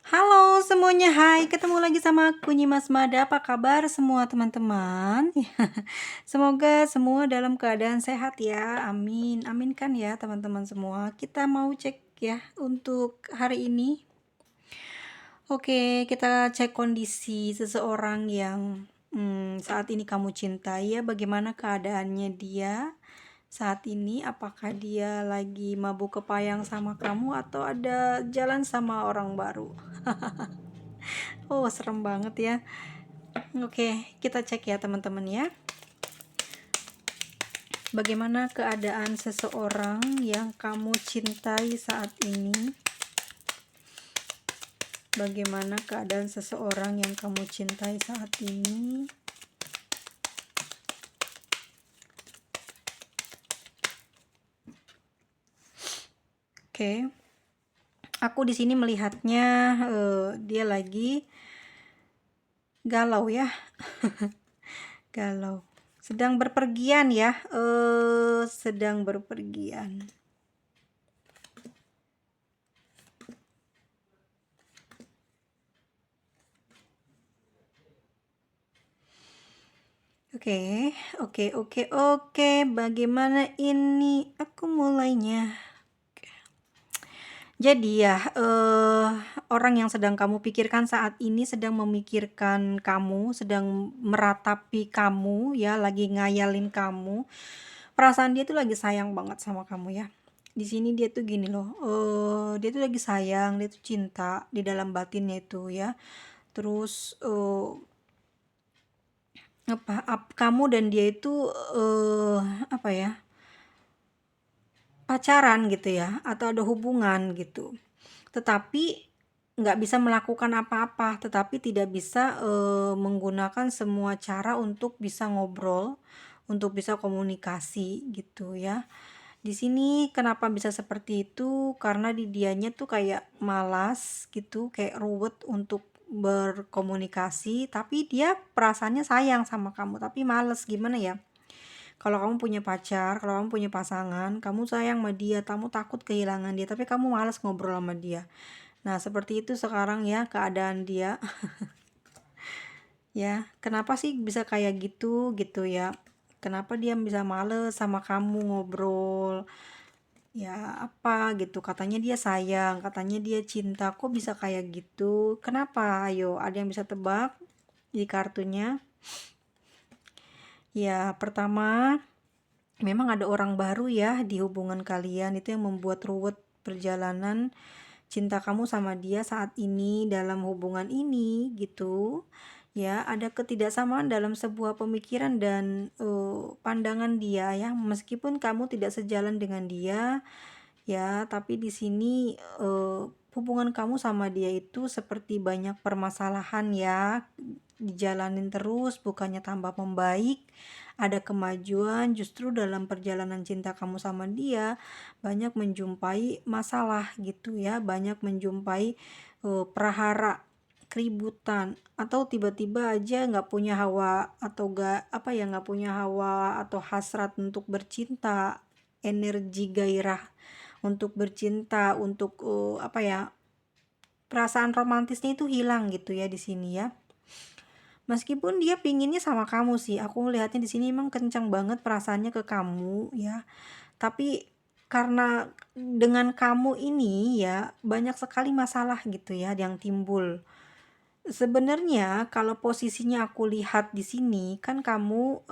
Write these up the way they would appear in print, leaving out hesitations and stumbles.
Halo semuanya, hai ketemu lagi sama aku Nyimas Mada. Apa kabar semua teman-teman? Semoga semua dalam keadaan sehat ya, amin. Aminkan ya teman-teman semua. Kita mau cek ya untuk hari ini. Oke, kita cek kondisi seseorang yang saat ini kamu cintai ya. Bagaimana keadaannya dia saat ini? Apakah dia lagi mabuk kepayang sama kamu atau ada jalan sama orang baru? Oh, serem banget ya. Oke, kita cek ya teman-teman ya. Bagaimana keadaan seseorang yang kamu cintai saat ini? Bagaimana keadaan seseorang yang kamu cintai saat ini? Oke. Aku di sini melihatnya dia lagi galau ya. Galau. Sedang berpergian ya. Sedang berpergian. Oke. Bagaimana ini? Aku mulainya. Jadi ya, orang yang sedang kamu pikirkan saat ini sedang memikirkan kamu, sedang meratapi kamu ya, lagi ngayalin kamu. Perasaan dia tuh lagi sayang banget sama kamu ya. Di sini dia tuh gini loh, dia tuh lagi sayang, dia tuh cinta di dalam batinnya itu ya. Terus kamu dan dia itu apa ya? Pacaran gitu ya, atau ada hubungan gitu. Tetapi nggak bisa melakukan apa-apa, tetapi tidak bisa menggunakan semua cara untuk bisa ngobrol, untuk bisa komunikasi gitu ya. Di sini kenapa bisa seperti itu? Karena di dianya tuh kayak malas gitu, kayak ruwet untuk berkomunikasi, tapi dia perasaannya sayang sama kamu, tapi males gimana ya? Kalau kamu punya pacar, kalau kamu punya pasangan, kamu sayang sama dia, kamu takut kehilangan dia, tapi kamu malas ngobrol sama dia. Nah, seperti itu sekarang ya keadaan dia. Ya, kenapa sih bisa kayak gitu gitu ya? Kenapa dia bisa males sama kamu ngobrol? Ya, apa gitu? Katanya dia sayang, katanya dia cinta. Kok bisa kayak gitu? Kenapa? Ayo, ada yang bisa tebak di kartunya? Ya, pertama, memang ada orang baru ya di hubungan kalian, itu yang membuat ruwet perjalanan cinta kamu sama dia saat ini dalam hubungan ini gitu. Ya, ada ketidaksamaan dalam sebuah pemikiran dan pandangan dia ya. Meskipun kamu tidak sejalan dengan dia ya, tapi di sini hubungan kamu sama dia itu seperti banyak permasalahan ya. Dijalanin terus bukannya tambah membaik, ada kemajuan. Justru dalam perjalanan cinta kamu sama dia banyak menjumpai masalah gitu ya, banyak menjumpai prahara, keributan, atau tiba-tiba aja nggak punya hawa atau nggak punya hawa atau hasrat untuk bercinta, energi gairah untuk bercinta, untuk perasaan romantisnya itu hilang gitu ya di sini ya. Meskipun dia pinginnya sama kamu sih, aku ngelihatnya di sini emang kencang banget perasaannya ke kamu ya. Tapi karena dengan kamu ini ya banyak sekali masalah gitu ya yang timbul. Sebenarnya kalau posisinya aku lihat di sini kan kamu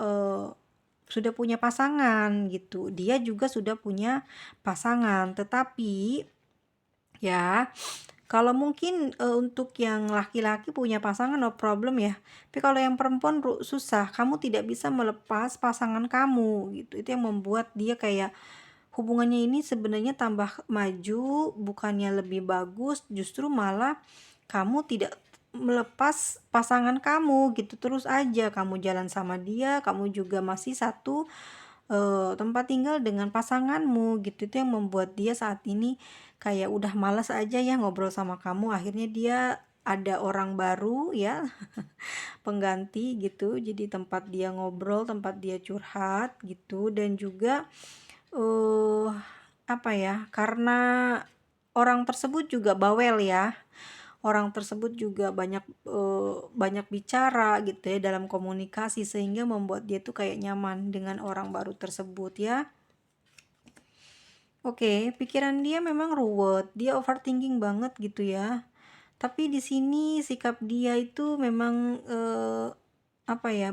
sudah punya pasangan gitu. Dia juga sudah punya pasangan, tetapi ya kalau mungkin untuk yang laki-laki punya pasangan no problem ya. Tapi kalau yang perempuan susah, kamu tidak bisa melepas pasangan kamu gitu. Itu yang membuat dia kayak hubungannya ini sebenarnya tambah maju, bukannya lebih bagus, justru malah kamu tidak melepas pasangan kamu gitu. Terus aja kamu jalan sama dia, kamu juga masih satu tempat tinggal dengan pasanganmu gitu. Itu yang membuat dia saat ini kayak udah malas aja ya ngobrol sama kamu. Akhirnya dia ada orang baru ya, pengganti gitu. Jadi tempat dia ngobrol, tempat dia curhat gitu. Dan juga apa ya, karena orang tersebut juga bawel ya. orang tersebut juga banyak bicara gitu ya dalam komunikasi, sehingga membuat dia tuh kayak nyaman dengan orang baru tersebut ya. Oke, pikiran dia memang ruwet, dia overthinking banget gitu ya. Tapi di sini sikap dia itu memang apa ya,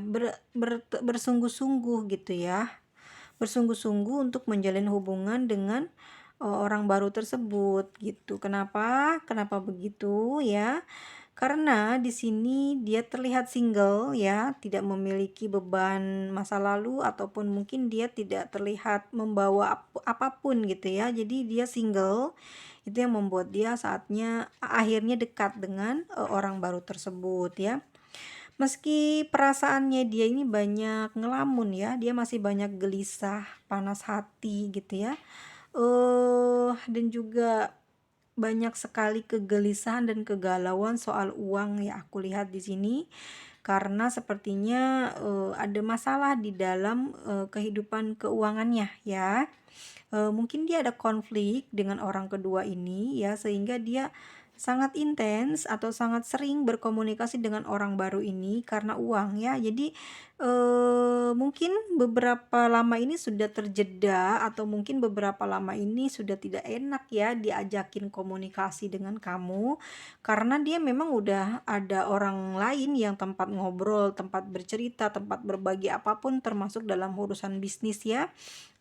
bersungguh-sungguh gitu ya. Bersungguh-sungguh untuk menjalin hubungan dengan orang baru tersebut gitu. Kenapa? Kenapa begitu ya? Karena di sini dia terlihat single ya, tidak memiliki beban masa lalu ataupun mungkin dia tidak terlihat membawa apapun gitu ya. Jadi dia single. Itu yang membuat dia akhirnya dekat dengan orang baru tersebut ya. Meski perasaannya dia ini banyak ngelamun ya, dia masih banyak gelisah, panas hati gitu ya. Dan juga banyak sekali kegelisahan dan kegalauan soal uang ya aku lihat di sini, karena sepertinya ada masalah di dalam kehidupan keuangannya ya. Mungkin dia ada konflik dengan orang kedua ini ya, sehingga dia sangat intens atau sangat sering berkomunikasi dengan orang baru ini karena uang ya. Jadi mungkin beberapa lama ini sudah terjeda atau mungkin beberapa lama ini sudah tidak enak ya diajakin komunikasi dengan kamu, karena dia memang udah ada orang lain yang tempat ngobrol, tempat bercerita, tempat berbagi apapun termasuk dalam urusan bisnis ya.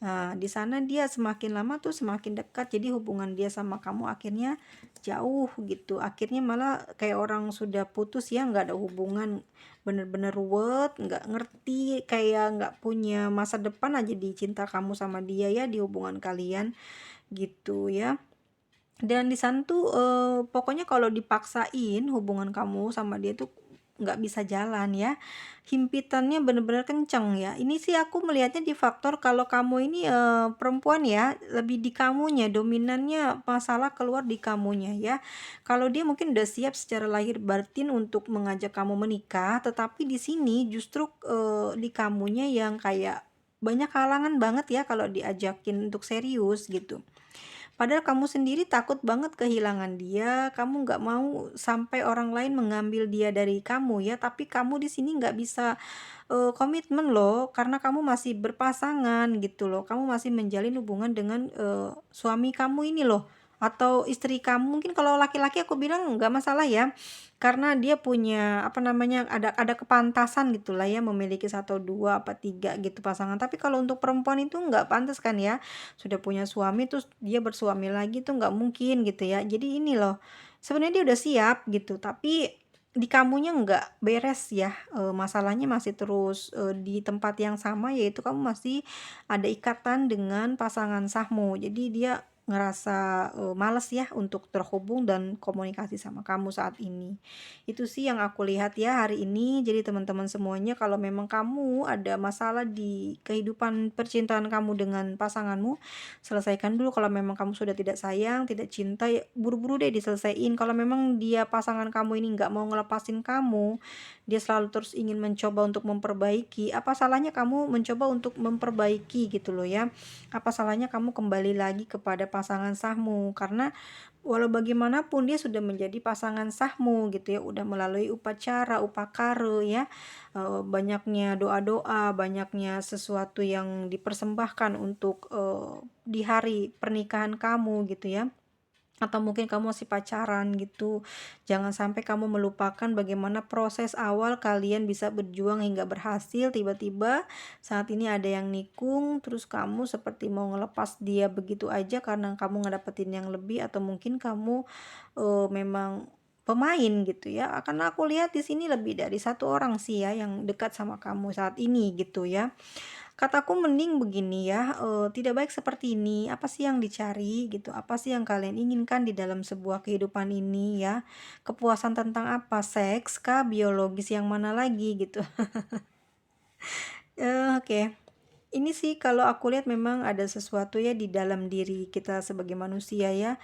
Nah, di sana dia semakin lama tuh semakin dekat, jadi hubungan dia sama kamu akhirnya jauh gitu. Akhirnya malah kayak orang sudah putus ya, nggak ada hubungan, bener-bener ruwet, nggak ngerti, kayak nggak punya masa depan aja di cinta kamu sama dia ya, di hubungan kalian gitu ya. Dan di sana tuh pokoknya kalau dipaksain hubungan kamu sama dia tuh nggak bisa jalan ya. Himpitannya bener-bener kenceng ya. Ini sih aku melihatnya di faktor kalau kamu ini perempuan ya, lebih di kamunya, dominannya masalah keluar di kamunya ya. Kalau dia mungkin udah siap secara lahir batin untuk mengajak kamu menikah, tetapi di sini justru di kamunya yang kayak banyak halangan banget ya kalau diajakin untuk serius gitu. Padahal kamu sendiri takut banget kehilangan dia, kamu nggak mau sampai orang lain mengambil dia dari kamu ya, tapi kamu di sini nggak bisa komitmen loh, karena kamu masih berpasangan gitu loh, kamu masih menjalin hubungan dengan suami kamu ini loh, atau istri kamu. Mungkin kalau laki-laki aku bilang nggak masalah ya, karena dia punya apa namanya, ada kepantasan gitulah ya, memiliki satu dua apa tiga gitu pasangan. Tapi kalau untuk perempuan itu nggak pantas kan ya, sudah punya suami terus dia bersuami lagi tuh nggak mungkin gitu ya. Jadi ini loh, sebenarnya dia udah siap gitu, tapi di kamunya nggak beres ya, masalahnya masih terus di tempat yang sama, yaitu kamu masih ada ikatan dengan pasangan sahmu. Jadi dia ngerasa males ya untuk terhubung dan komunikasi sama kamu saat ini. Itu sih yang aku lihat ya hari ini. Jadi teman-teman semuanya, kalau memang kamu ada masalah di kehidupan percintaan kamu dengan pasanganmu, selesaikan dulu. Kalau memang kamu sudah tidak sayang, tidak cinta, ya buru-buru deh diselesaikan. Kalau memang dia pasangan kamu ini nggak mau ngelepasin kamu, dia selalu terus ingin mencoba untuk memperbaiki, apa salahnya kamu mencoba untuk memperbaiki gitu loh ya. Apa salahnya kamu kembali lagi kepada pasangan sahmu, karena walau bagaimanapun dia sudah menjadi pasangan sahmu gitu ya, udah melalui upacara, upakara ya, banyaknya doa-doa, banyaknya sesuatu yang dipersembahkan untuk di hari pernikahan kamu gitu ya. Atau mungkin kamu masih pacaran gitu. Jangan sampai kamu melupakan bagaimana proses awal kalian bisa berjuang hingga berhasil. Tiba-tiba saat ini ada yang nikung, terus kamu seperti mau ngelepas dia begitu aja karena kamu ngedapetin yang lebih, atau mungkin kamu memang pemain gitu ya. Karena aku lihat di sini lebih dari satu orang sih ya yang dekat sama kamu saat ini gitu ya. Kataku mending begini ya, tidak baik seperti ini, apa sih yang dicari gitu, apa sih yang kalian inginkan di dalam sebuah kehidupan ini ya, kepuasan tentang apa, seks kah, biologis, yang mana lagi gitu. Oke. Ini sih kalau aku lihat memang ada sesuatu ya di dalam diri kita sebagai manusia ya,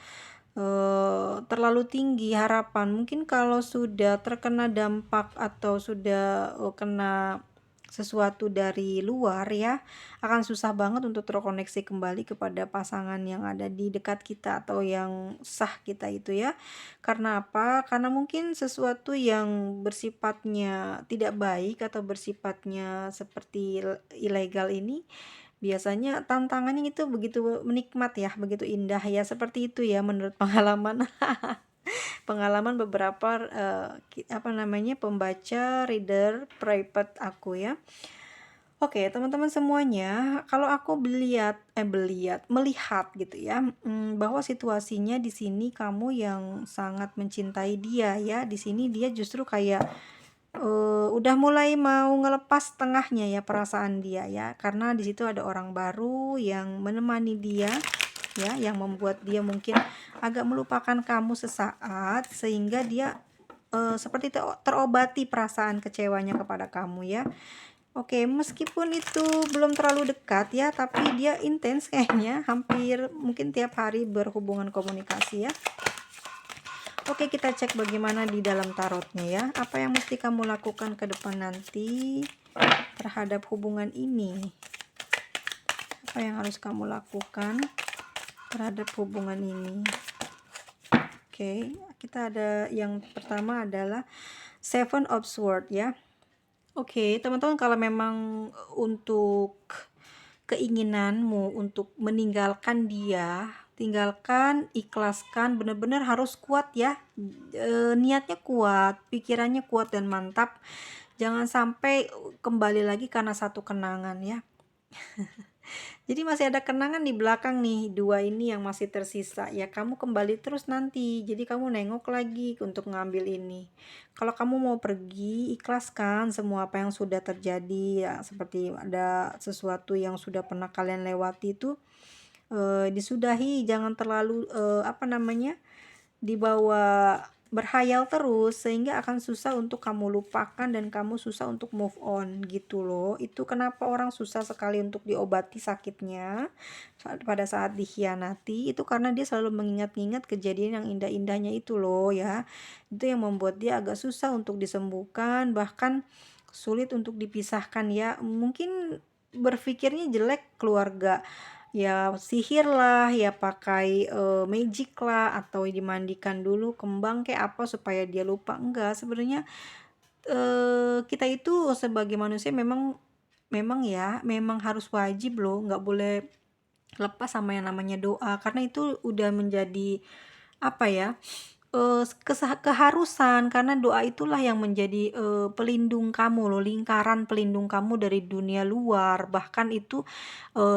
terlalu tinggi harapan. Mungkin kalau sudah terkena dampak atau sudah kena sesuatu dari luar ya, akan susah banget untuk terkoneksi kembali kepada pasangan yang ada di dekat kita atau yang sah kita itu ya. Karena apa? Karena mungkin sesuatu yang bersifatnya tidak baik atau bersifatnya seperti ilegal ini biasanya tantangannya itu begitu menikmat ya, begitu indah ya, seperti itu ya menurut pengalaman pengalaman beberapa pembaca reader private aku ya. Oke, teman-teman semuanya, kalau aku melihat gitu ya, bahwa situasinya di sini kamu yang sangat mencintai dia ya. Di sini dia justru kayak udah mulai mau ngelepas tengahnya ya perasaan dia ya, karena di situ ada orang baru yang menemani dia ya, yang membuat dia mungkin agak melupakan kamu sesaat sehingga dia seperti terobati perasaan kecewanya kepada kamu ya. Oke, meskipun itu belum terlalu dekat ya, tapi dia intens kayaknya, hampir mungkin tiap hari berhubungan komunikasi ya. Oke, kita cek bagaimana di dalam tarotnya ya. Apa yang mesti kamu lakukan ke depan nanti terhadap hubungan ini? Apa yang harus kamu lakukan terhadap hubungan ini? Oke, kita ada yang pertama adalah Seven of Swords ya. Oke, teman-teman, kalau memang untuk keinginanmu untuk meninggalkan dia, tinggalkan, ikhlaskan, benar-benar harus kuat ya. Niatnya kuat, pikirannya kuat dan mantap. Jangan sampai kembali lagi karena satu kenangan ya. Jadi masih ada kenangan di belakang nih, dua ini yang masih tersisa ya. Kamu kembali terus nanti, jadi kamu nengok lagi untuk ngambil ini. Kalau kamu mau pergi, ikhlaskan semua apa yang sudah terjadi ya. Seperti ada sesuatu yang sudah pernah kalian lewati itu, disudahi. Jangan terlalu dibawa berhayal terus, sehingga akan susah untuk kamu lupakan dan kamu susah untuk move on gitu loh. Itu kenapa orang susah sekali untuk diobati sakitnya pada saat dikhianati, itu karena dia selalu mengingat-ingat kejadian yang indah-indahnya itu loh ya. Itu yang membuat dia agak susah untuk disembuhkan, bahkan sulit untuk dipisahkan ya. Mungkin berpikirnya jelek keluarga ya, sihir lah ya, pakai magic lah, atau dimandikan dulu kembang kayak apa supaya dia lupa. Enggak, sebenarnya kita itu sebagai manusia memang harus wajib loh, nggak boleh lepas sama yang namanya doa, karena itu udah menjadi keharusan, karena doa itulah yang menjadi pelindung kamu loh, lingkaran pelindung kamu dari dunia luar, bahkan itu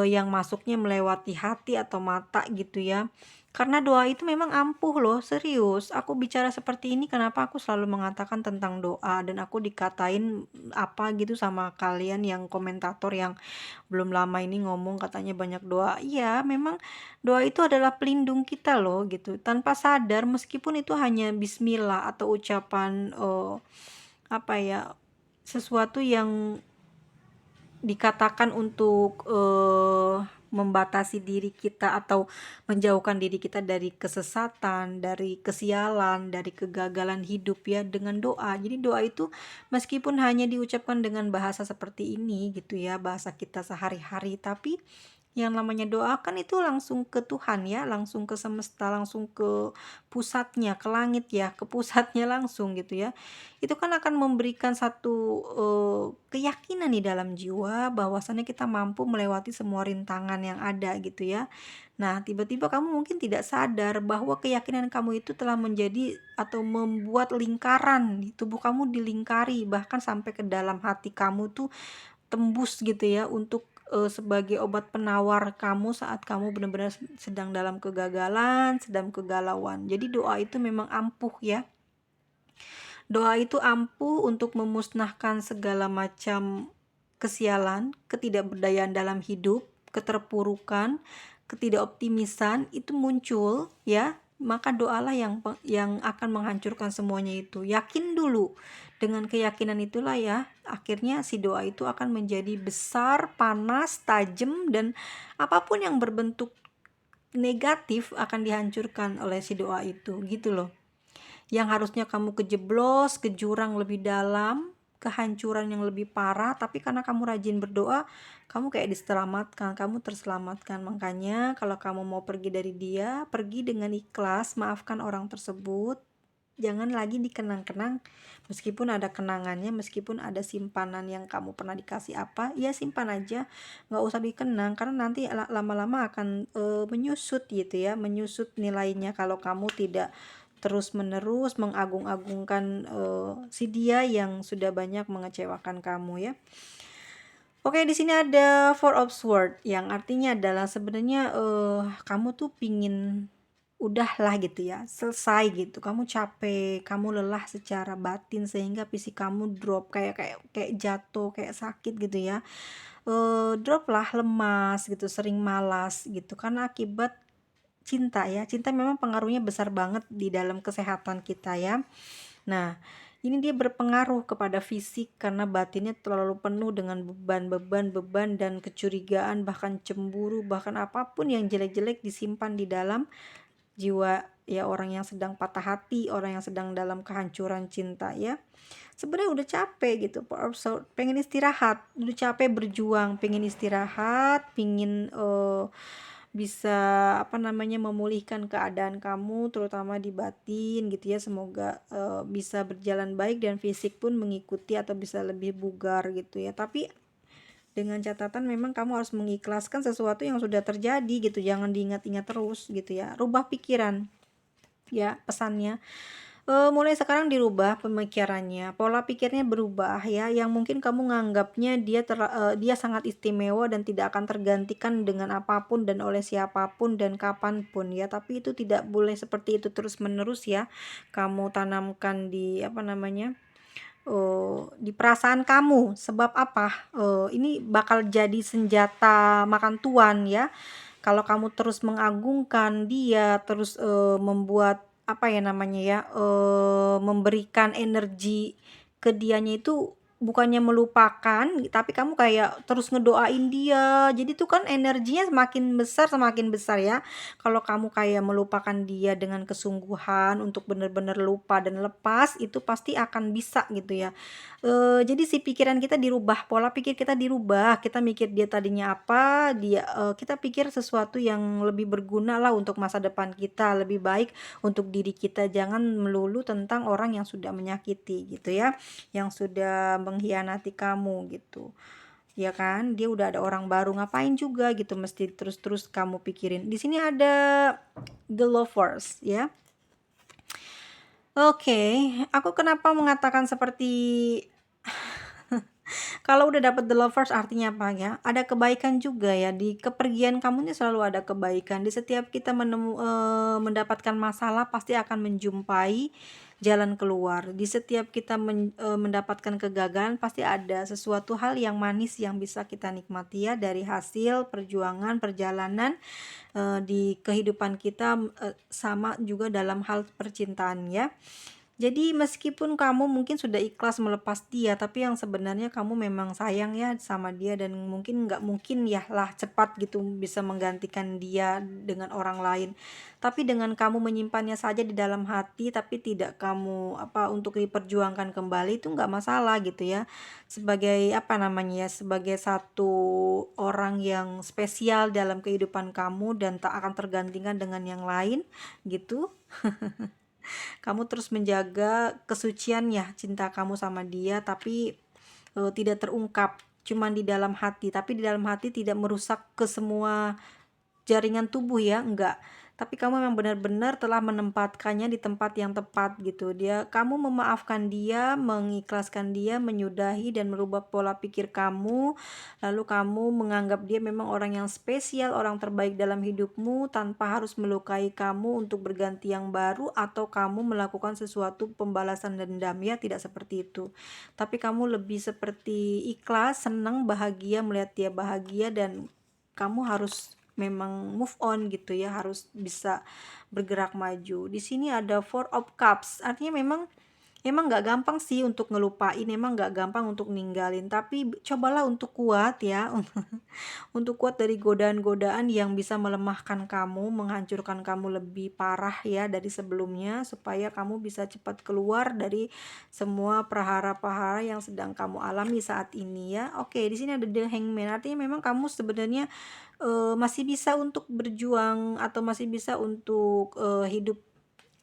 yang masuknya melewati hati atau mata gitu ya. Karena doa itu memang ampuh loh, serius. Aku bicara seperti ini kenapa aku selalu mengatakan tentang doa, dan aku dikatain apa gitu sama kalian yang komentator yang belum lama ini ngomong katanya banyak doa. Iya, memang doa itu adalah pelindung kita loh gitu. Tanpa sadar, meskipun itu hanya bismillah atau ucapan sesuatu yang dikatakan untuk membatasi diri kita atau menjauhkan diri kita dari kesesatan, dari kesialan, dari kegagalan hidup ya, dengan doa. Jadi doa itu meskipun hanya diucapkan dengan bahasa seperti ini gitu ya, bahasa kita sehari-hari, tapi yang namanya doa kan itu langsung ke Tuhan ya, langsung ke semesta, langsung ke pusatnya, ke langit ya, ke pusatnya langsung gitu ya. Itu kan akan memberikan satu keyakinan di dalam jiwa bahwasannya kita mampu melewati semua rintangan yang ada gitu ya. Nah, tiba-tiba kamu mungkin tidak sadar bahwa keyakinan kamu itu telah menjadi atau membuat lingkaran di tubuh kamu, dilingkari bahkan sampai ke dalam hati kamu tuh, tembus gitu ya, untuk sebagai obat penawar kamu saat kamu benar-benar sedang dalam kegagalan, sedang kegalauan. Jadi doa itu memang ampuh ya. Doa itu ampuh untuk memusnahkan segala macam kesialan, ketidakberdayaan dalam hidup, keterpurukan, ketidakoptimisan itu muncul ya. Maka doalah yang akan menghancurkan semuanya itu. Yakin dulu. Dengan keyakinan itulah ya, akhirnya si doa itu akan menjadi besar, panas, tajam, dan apapun yang berbentuk negatif akan dihancurkan oleh si doa itu gitu loh. Yang harusnya kamu kejeblos ke jurang lebih dalam, kehancuran yang lebih parah, tapi karena kamu rajin berdoa, kamu kayak diselamatkan, kamu terselamatkan. Makanya kalau kamu mau pergi dari dia, pergi dengan ikhlas, maafkan orang tersebut. Jangan lagi dikenang-kenang, meskipun ada kenangannya, meskipun ada simpanan yang kamu pernah dikasih apa, ya simpan aja, nggak usah dikenang, karena nanti lama-lama akan menyusut gitu ya, menyusut nilainya kalau kamu tidak terus-menerus mengagung-agungkan si dia yang sudah banyak mengecewakan kamu ya. Oke, di sini ada Four of Swords yang artinya adalah sebenarnya kamu tuh pingin udahlah gitu ya, selesai gitu. Kamu capek, kamu lelah secara batin sehingga fisik kamu drop kayak kayak kayak jatuh, kayak sakit gitu ya. Drop lah, lemas gitu, sering malas gitu karena akibat cinta ya. Cinta memang pengaruhnya besar banget di dalam kesehatan kita ya. Nah, ini dia berpengaruh kepada fisik karena batinnya terlalu penuh dengan beban dan kecurigaan, bahkan cemburu, bahkan apapun yang jelek-jelek disimpan di dalam jiwa ya orang yang sedang patah hati, orang yang sedang dalam kehancuran cinta ya. Sebenarnya udah capek gitu, pengen istirahat, udah capek berjuang, pengen istirahat, pengen bisa apa namanya memulihkan keadaan kamu terutama di batin gitu ya. Semoga bisa berjalan baik dan fisik pun mengikuti atau bisa lebih bugar gitu ya. Tapi dengan catatan memang kamu harus mengikhlaskan sesuatu yang sudah terjadi gitu, jangan diingat-ingat terus gitu ya. Rubah pikiran ya pesannya. Mulai sekarang dirubah pemikirannya, pola pikirnya berubah ya, yang mungkin kamu nganggapnya dia sangat istimewa dan tidak akan tergantikan dengan apapun dan oleh siapapun dan kapanpun ya, tapi itu tidak boleh seperti itu terus-menerus ya. Kamu tanamkan di apa namanya, di perasaan kamu. Sebab apa? Ini bakal jadi senjata makan tuan ya. Kalau kamu terus mengagungkan dia, terus membuat apa ya namanya ya, memberikan energi ke dianya itu bukannya melupakan, tapi kamu kayak terus ngedoain dia. Jadi tuh kan energinya semakin besar ya. Kalau kamu kayak melupakan dia dengan kesungguhan untuk benar-benar lupa dan lepas, itu pasti akan bisa gitu ya. Jadi si pikiran kita dirubah, pola pikir kita dirubah, kita mikir dia tadinya apa, kita pikir sesuatu yang lebih berguna lah untuk masa depan kita, lebih baik untuk diri kita, jangan melulu tentang orang yang sudah menyakiti gitu ya, yang sudah mengkhianati kamu gitu. Ya kan, dia udah ada orang baru, ngapain juga gitu mesti terus-terus kamu pikirin. Di sini ada The Lovers ya. Oke, aku kenapa mengatakan seperti kalau udah dapet The Lovers artinya apa ya? Ada kebaikan juga ya, di kepergian kamu ini selalu ada kebaikan. Di setiap kita mendapatkan masalah pasti akan menjumpai jalan keluar. Di setiap kita mendapatkan kegagalan pasti ada sesuatu hal yang manis yang bisa kita nikmati ya, dari hasil perjuangan perjalanan di kehidupan kita, sama juga dalam hal percintaan ya. Jadi meskipun kamu mungkin sudah ikhlas melepas dia, tapi yang sebenarnya kamu memang sayang ya sama dia, dan mungkin nggak mungkin ya lah cepat gitu bisa menggantikan dia dengan orang lain. Tapi dengan kamu menyimpannya saja di dalam hati, tapi tidak kamu apa untuk diperjuangkan kembali, itu nggak masalah gitu ya. Sebagai apa namanya ya, sebagai satu orang yang spesial dalam kehidupan kamu dan tak akan tergantikan dengan yang lain gitu. Kamu terus menjaga kesucian ya cinta kamu sama dia, tapi tidak terungkap, cuman di dalam hati, tapi di dalam hati tidak merusak ke semua jaringan tubuh ya, enggak. Tapi kamu memang benar-benar telah menempatkannya di tempat yang tepat gitu. Kamu memaafkan dia, mengikhlaskan dia, menyudahi dan merubah pola pikir kamu. Lalu kamu menganggap dia memang orang yang spesial, orang terbaik dalam hidupmu tanpa harus melukai kamu untuk berganti yang baru atau kamu melakukan sesuatu pembalasan dendam ya, tidak seperti itu. Tapi kamu lebih seperti ikhlas, senang, bahagia melihat dia bahagia, dan kamu harus memang move on gitu ya, harus bisa bergerak maju. Di sini ada Four of Cups, artinya memang Emang nggak gampang sih untuk ngelupain, emang nggak gampang untuk ninggalin, tapi cobalah untuk kuat ya, untuk kuat dari godaan-godaan yang bisa melemahkan kamu, menghancurkan kamu lebih parah ya dari sebelumnya, supaya kamu bisa cepat keluar dari semua prahara-prahara yang sedang kamu alami saat ini ya. Oke, di sini ada The Hangman, artinya memang kamu sebenarnya masih bisa untuk berjuang atau masih bisa untuk hidup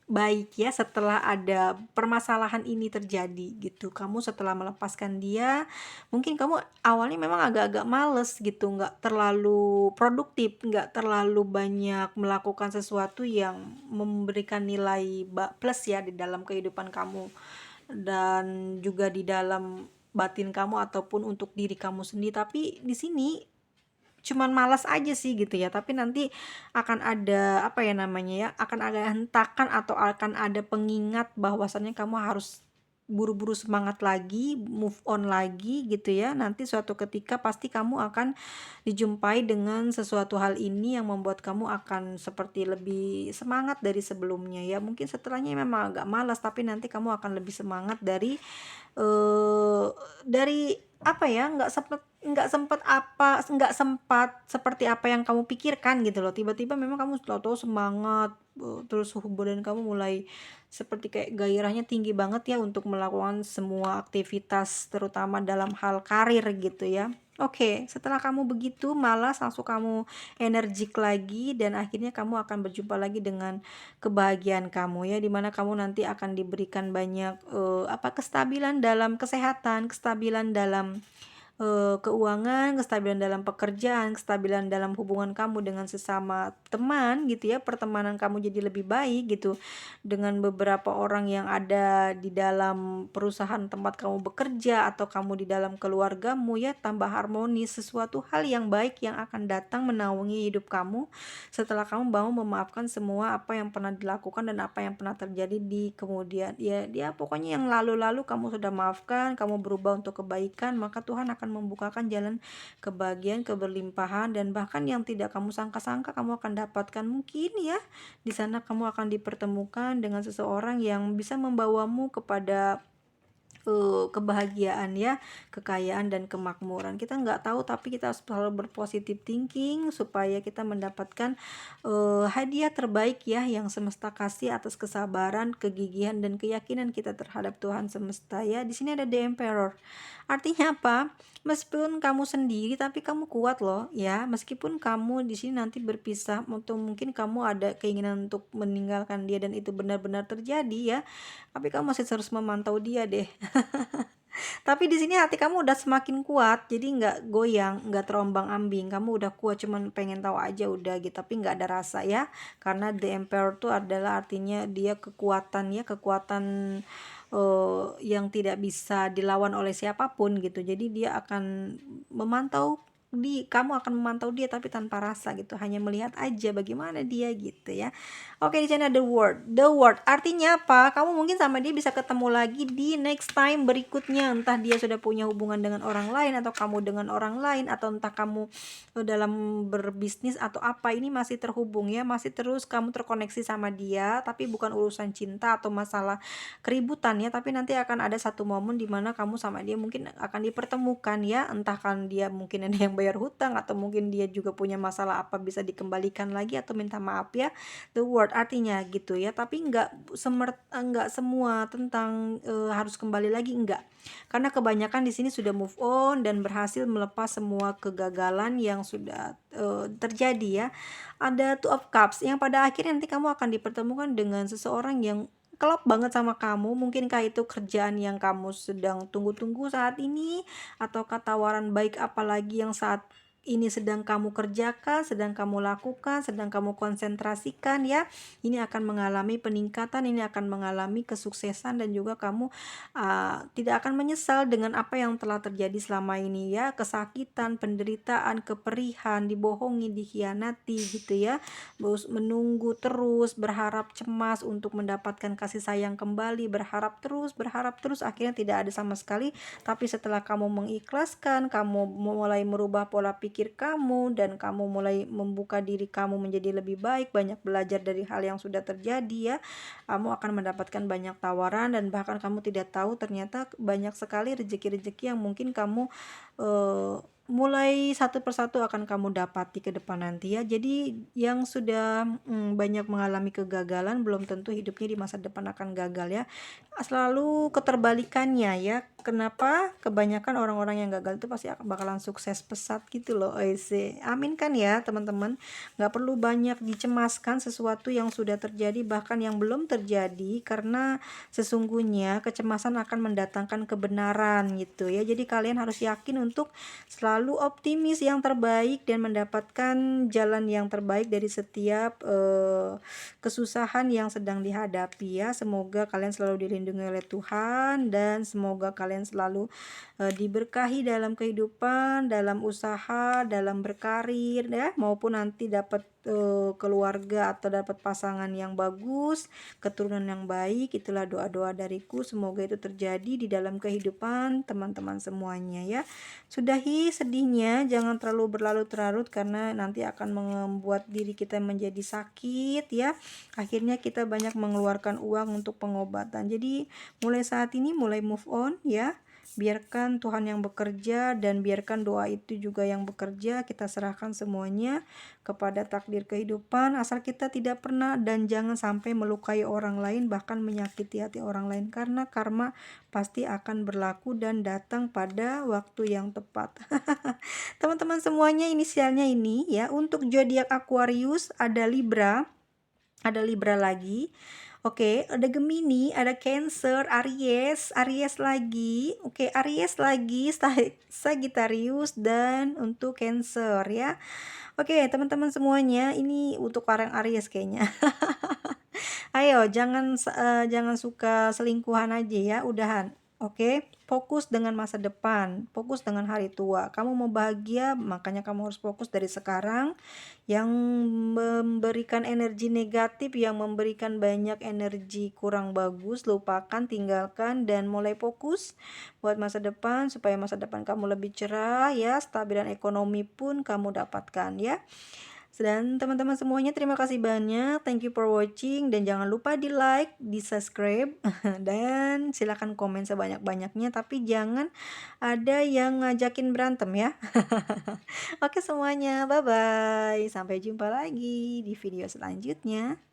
baik ya setelah ada permasalahan ini terjadi gitu. Kamu setelah melepaskan dia, mungkin kamu awalnya memang agak-agak males gitu, nggak terlalu produktif, nggak terlalu banyak melakukan sesuatu yang memberikan nilai plus ya di dalam kehidupan kamu dan juga di dalam batin kamu ataupun untuk diri kamu sendiri. Tapi di sini cuman malas aja sih gitu ya, tapi nanti akan ada apa ya namanya ya, akan ada hentakan atau akan ada pengingat bahwasannya kamu harus buru-buru semangat lagi, move on lagi gitu ya. Nanti suatu ketika pasti kamu akan dijumpai dengan sesuatu hal ini yang membuat kamu akan seperti lebih semangat dari sebelumnya ya. Mungkin setelahnya memang agak malas, tapi nanti kamu akan lebih semangat eh dari apa ya, nggak sempat seperti apa yang kamu pikirkan gitu loh. Tiba-tiba memang kamu tahu-tahu semangat, terus suhu badan kamu mulai seperti kayak gairahnya tinggi banget ya untuk melakukan semua aktivitas terutama dalam hal karir gitu ya. Oke, setelah kamu begitu malas langsung kamu energik lagi dan akhirnya kamu akan berjumpa lagi dengan kebahagiaan kamu ya, dimana kamu nanti akan diberikan banyak kestabilan dalam kesehatan, kestabilan dalam keuangan, kestabilan dalam pekerjaan, kestabilan dalam hubungan kamu dengan sesama teman gitu ya, pertemanan kamu jadi lebih baik gitu dengan beberapa orang yang ada di dalam perusahaan tempat kamu bekerja atau kamu di dalam keluargamu ya, tambah harmonis, sesuatu hal yang baik yang akan datang menaungi hidup kamu setelah kamu mau memaafkan semua apa yang pernah dilakukan dan apa yang pernah terjadi di kemudian ya, dia pokoknya yang lalu-lalu kamu sudah maafkan, kamu berubah untuk kebaikan, maka Tuhan akan membukakan jalan kebahagiaan, keberlimpahan, dan bahkan yang tidak kamu sangka-sangka kamu akan dapatkan. Mungkin ya di sana kamu akan dipertemukan dengan seseorang yang bisa membawamu kepada kebahagiaan ya, kekayaan dan kemakmuran. Kita nggak tahu, tapi kita harus selalu berpositif thinking supaya kita mendapatkan hadiah terbaik ya yang semesta kasih atas kesabaran, kegigihan dan keyakinan kita terhadap Tuhan semesta ya. Di sini ada The Emperor. Artinya apa? Meskipun kamu sendiri tapi kamu kuat loh ya. Meskipun kamu di sini nanti berpisah atau mungkin kamu ada keinginan untuk meninggalkan dia dan itu benar-benar terjadi ya. Tapi kamu masih terus memantau dia deh. Tapi di sini hati kamu udah semakin kuat, jadi nggak goyang, nggak terombang-ambing. Kamu udah kuat, cuman pengen tahu aja udah gitu, tapi nggak ada rasa ya. Karena The Emperor tuh adalah artinya dia kekuatan ya, kekuatan yang tidak bisa dilawan oleh siapapun gitu. Jadi dia akan memantau kamu akan memantau dia tapi tanpa rasa gitu, hanya melihat aja bagaimana dia gitu ya. Oke, di sana the word artinya apa, kamu mungkin sama dia bisa ketemu lagi di next time berikutnya, entah dia sudah punya hubungan dengan orang lain atau kamu dengan orang lain, atau entah kamu dalam berbisnis atau apa, ini masih terhubung ya, masih terus kamu terkoneksi sama dia, tapi bukan urusan cinta atau masalah keributan ya, tapi nanti akan ada satu momen dimana kamu sama dia mungkin akan dipertemukan ya, entah kan dia mungkin ada yang bayar hutang atau mungkin dia juga punya masalah apa bisa dikembalikan lagi atau minta maaf ya. The word artinya gitu ya, tapi nggak semua tentang harus kembali lagi, enggak, karena kebanyakan di sini sudah move on dan berhasil melepas semua kegagalan yang sudah terjadi ya. Ada Two of Cups yang pada akhirnya nanti kamu akan dipertemukan dengan seseorang yang klop banget sama kamu. Mungkinkah itu kerjaan yang kamu sedang tunggu-tunggu saat ini, atau tawaran baik apalagi yang saat ini sedang kamu kerjakan, sedang kamu lakukan, sedang kamu konsentrasikan ya. Ini akan mengalami peningkatan, ini akan mengalami kesuksesan, dan juga kamu tidak akan menyesal dengan apa yang telah terjadi selama ini ya. Kesakitan, penderitaan, keperihan, dibohongi, dikhianati gitu ya. Terus menunggu terus, berharap cemas untuk mendapatkan kasih sayang kembali, berharap terus, akhirnya tidak ada sama sekali. Tapi setelah kamu mengikhlaskan, kamu mulai merubah pola pikir pikir kamu dan kamu mulai membuka diri kamu menjadi lebih baik, banyak belajar dari hal yang sudah terjadi ya, kamu akan mendapatkan banyak tawaran dan bahkan kamu tidak tahu ternyata banyak sekali rezeki-rezeki yang mungkin kamu eh, mulai satu persatu akan kamu dapati ke depan nanti ya. Jadi yang sudah banyak mengalami kegagalan belum tentu hidupnya di masa depan akan gagal ya. Selalu keterbalikannya ya. Kenapa? Kebanyakan orang-orang yang gagal itu pasti bakalan sukses pesat gitu loh. Amin kan ya teman-teman. Nggak perlu banyak dicemaskan sesuatu yang sudah terjadi bahkan yang belum terjadi, karena sesungguhnya kecemasan akan mendatangkan kebenaran gitu ya. Jadi kalian harus yakin untuk selalu optimis yang terbaik dan mendapatkan jalan yang terbaik dari setiap kesusahan yang sedang dihadapi ya. Semoga kalian selalu dilindungi oleh Tuhan dan semoga kalian selalu diberkahi dalam kehidupan, dalam usaha, dalam berkarir ya, maupun nanti dapat keluarga atau dapat pasangan yang bagus, keturunan yang baik. Itulah doa-doa dariku, semoga itu terjadi di dalam kehidupan teman-teman semuanya ya. Sudahi sedihnya, jangan terlalu berlarut-larut karena nanti akan membuat diri kita menjadi sakit ya. Akhirnya kita banyak mengeluarkan uang untuk pengobatan. Jadi mulai saat ini mulai move on ya. Biarkan Tuhan yang bekerja dan biarkan doa itu juga yang bekerja. Kita serahkan semuanya kepada takdir kehidupan, asal kita tidak pernah dan jangan sampai melukai orang lain bahkan menyakiti hati orang lain, karena karma pasti akan berlaku dan datang pada waktu yang tepat. Teman-teman semuanya, inisialnya ini ya. Untuk zodiak Aquarius ada Libra lagi. Oke, ada Gemini, ada Cancer, Aries lagi. Oke, Aries lagi, Sagittarius dan untuk Cancer ya. Oke, teman-teman semuanya, ini untuk orang Aries kayaknya. Ayo, jangan suka selingkuhan aja ya, udahan. Oke, fokus dengan masa depan, fokus dengan hari tua. Kamu mau bahagia, makanya kamu harus fokus dari sekarang. Yang memberikan energi negatif, yang memberikan banyak energi kurang bagus, lupakan, tinggalkan dan mulai fokus buat masa depan supaya masa depan kamu lebih cerah ya. Stabilan ekonomi pun kamu dapatkan ya. Dan teman-teman semuanya, terima kasih banyak. Thank you for watching. Dan jangan lupa di like, di subscribe. Dan silakan komen sebanyak-banyaknya. Tapi jangan ada yang ngajakin berantem ya. Oke semuanya, bye-bye. Sampai jumpa lagi di video selanjutnya.